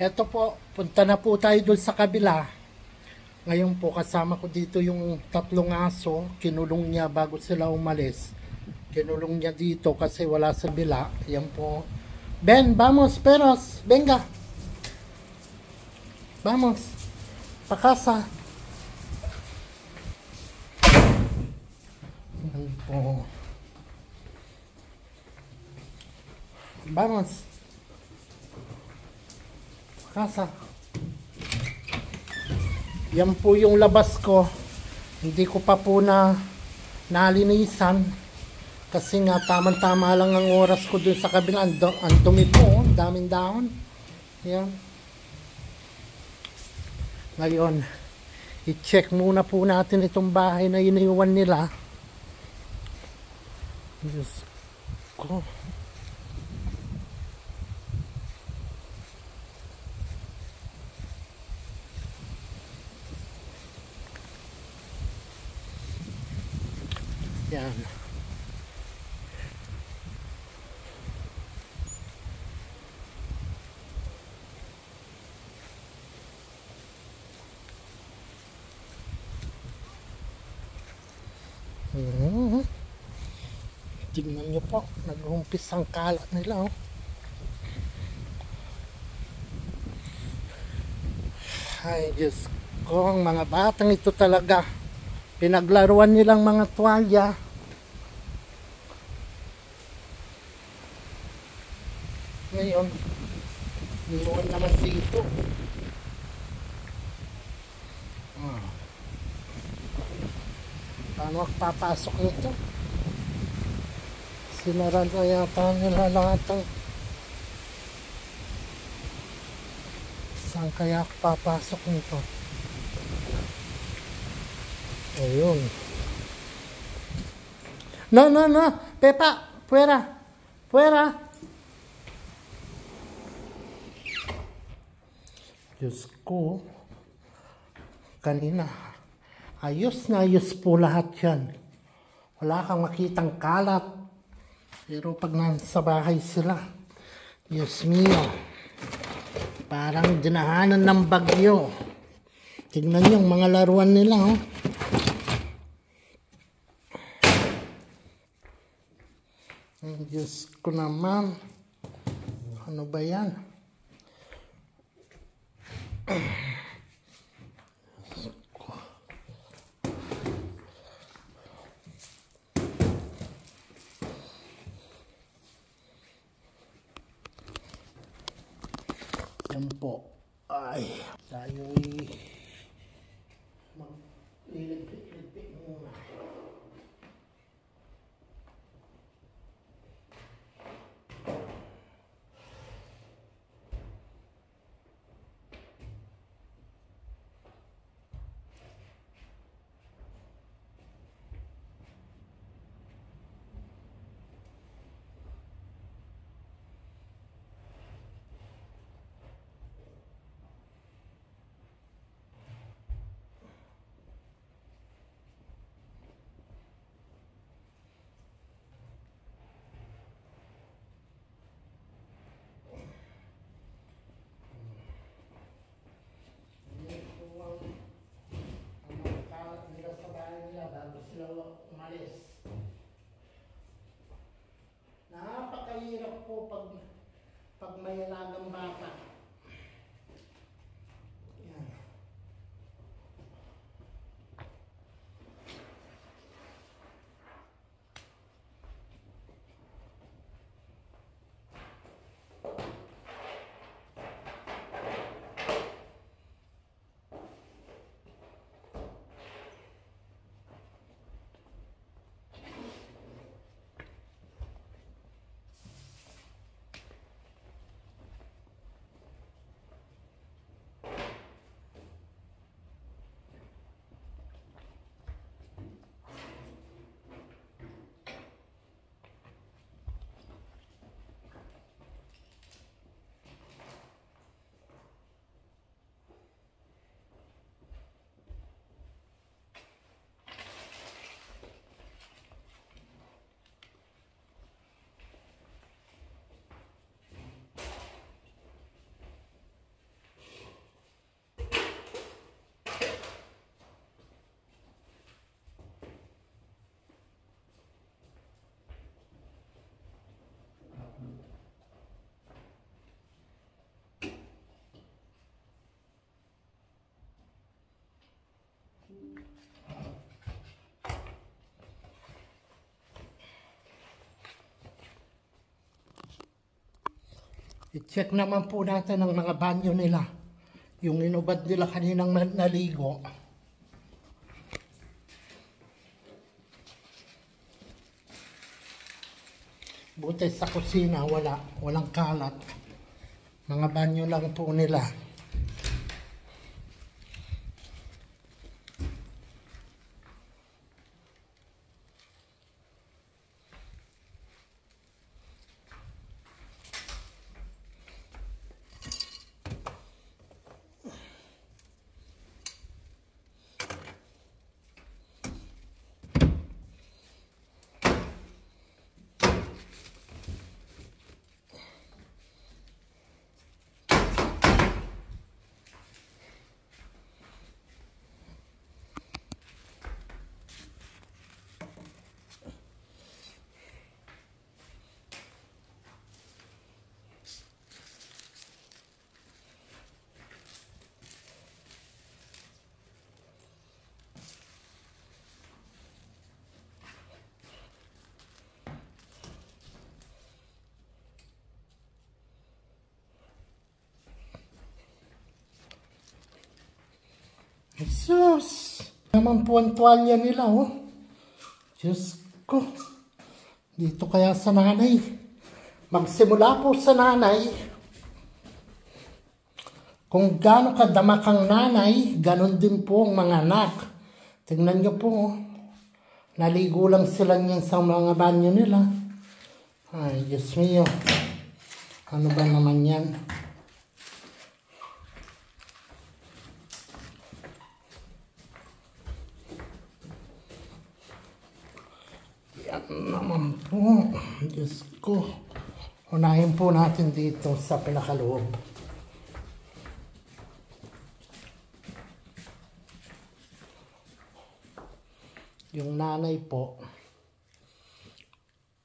Eto po, punta na po tayo dun sa kabila. Ngayon po, kasama ko dito yung tatlong aso. Kinulong niya bago sila umalis. Kinulong niya dito kasi wala sa bila. Yan po. Ben, vamos, peros. Venga. Vamos. Pakasa. Yan po. Vamos. Pakasa. Yan po yung labas ko. Hindi ko pa po nalinisan. Kasi nga tamang-tama lang ang oras ko dun sa kabila. Ang dumi po. Daming dahon. Yan. Ngayon, i-check muna po natin itong bahay na iniwan nila. Diyos ko. Yan. Tingnan nyo po, nag-umpis ang kalat nila, oh. Ay, Diyos ko, ang mga batang ito talaga. Pinaglaruan nilang mga tuwalya. Ngayon, niwan naman dito. Paano papasok nito? Sinara na yata nila lahat ng... Saan kaya papasok nito? Ayun. No, no, no. Pepa, fuera. Fuera. Diyos ko. Kanina. Ayos na ayos po lahat yan. Wala kang makitang kalat. Pero pag nasa bahay sila, Diyos mio, parang dinahanan ng bagyo. Tignan yung mga laruan nila, oh. Diyos ko naman. Ano ba yan? Yan po. Ay, tayo'y maglilipit-lipit muna. I-check naman po natin ang mga banyo nila. Yung inubad nila kaninang naligo. Buti sa kusina, walang kalat. Mga banyo lang po nila. Jesus! Naman po ang tuwalya nila, oh. Diyos ko. Dito kaya sa nanay. Magsimula po sa nanay. Kung gaano kadamak ang nanay, ganon din po ang mga anak. Tingnan nyo po, oh. Naligo lang sila niyan sa mga banyo nila. Ay, Diyos mio. Ano ba naman yan? Yan naman po. Diyos ko. Unahin po natin dito sa pinakaloob. Yung nanay po,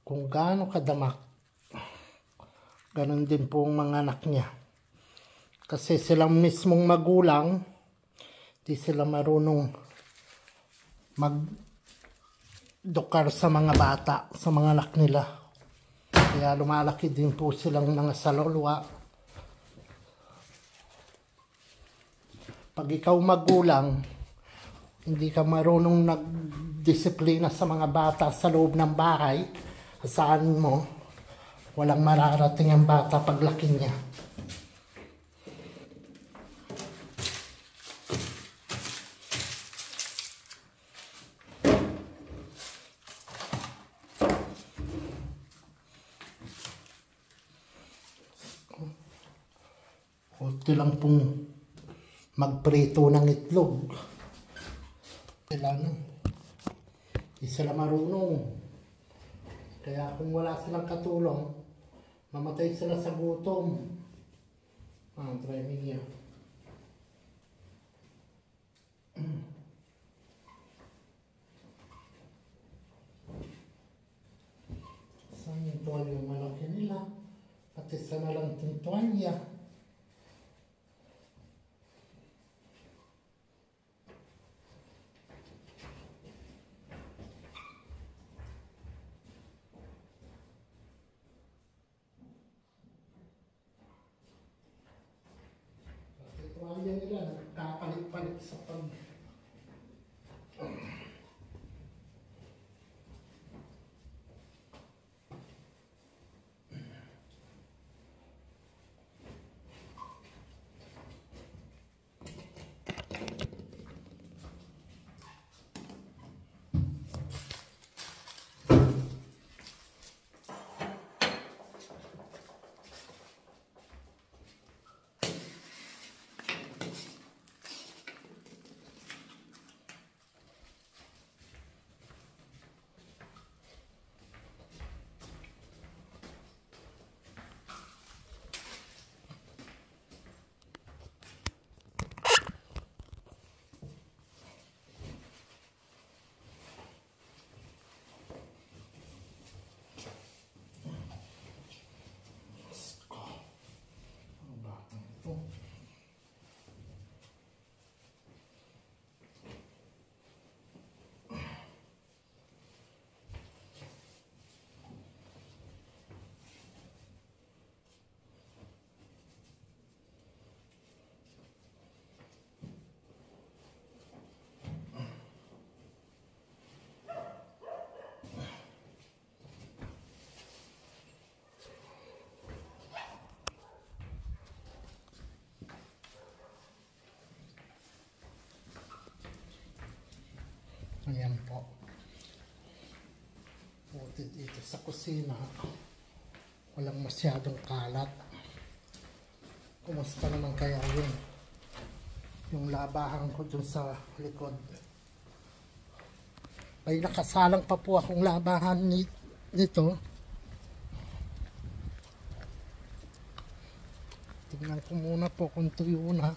kung gaano kadamak, ganon din po ang mga anak niya. Kasi silang mismong magulang, di sila marunong magdukar sa mga bata, sa mga anak nila. Kaya lumalaki din po silang mga salulwa. Pag ikaw magulang, hindi ka marunong nagdisiplina sa mga bata sa loob ng bahay, saan mo, walang mararating ang bata paglaki niya. Kunti lang pong magprito ng itlog. Sila na. Hindi sila marunong. Kaya kung wala silang katulong, mamatay sila sa gutom. Driving yan. Saan yung tuwalya yung malaki nila? Pati sa nalang itong tuwalya. Tuwalya nila, nagkapalit-palit sa pag... buti dito sa kusina walang masyadong kalat. Kumusta naman kaya yun yung labahan ko dun sa likod? May nakasalang pa po akong labahan nito. Tingnan ko muna po kung tuyo na.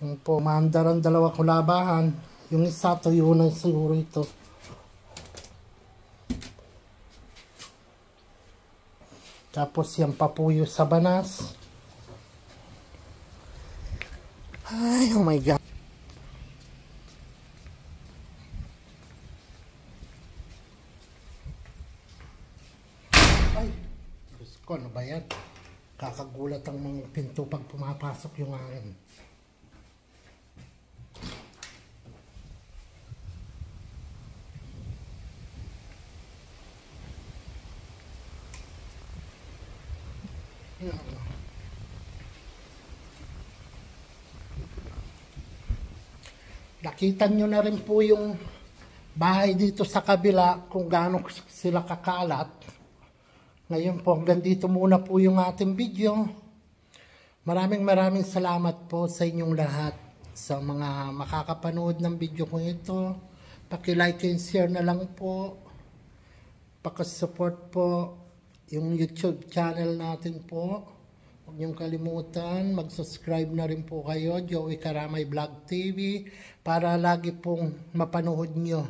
Yung po, maandar ang dalawa ko labahan. Yung isa, tuyo na siguro ito. Tapos yan pa po yung sa banas. Ay, oh my God. Ay, Diyos ko, ano ba yan? Kakagulat ang mga pinto pag pumapasok yung hangin. Nakita nyo na rin po yung bahay dito sa kabila kung gaano sila kakalat. Ngayon po, hanggang dito muna po yung ating video. Maraming salamat po sa inyong lahat sa mga makakapanood ng video ko ito. Paki-like and share na lang po. Paki-support po yung YouTube channel natin po. Huwag niyong kalimutan, mag-subscribe na rin po kayo, Joey Karamay Vlog TV, para lagi pong mapanood nyo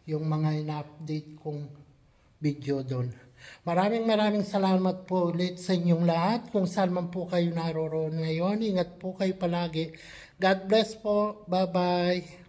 yung mga ina-update kong video doon. Maraming salamat po ulit sa inyong lahat. Kung saan man po kayo naroroon ngayon, ingat po kayo palagi. God bless po. Bye-bye.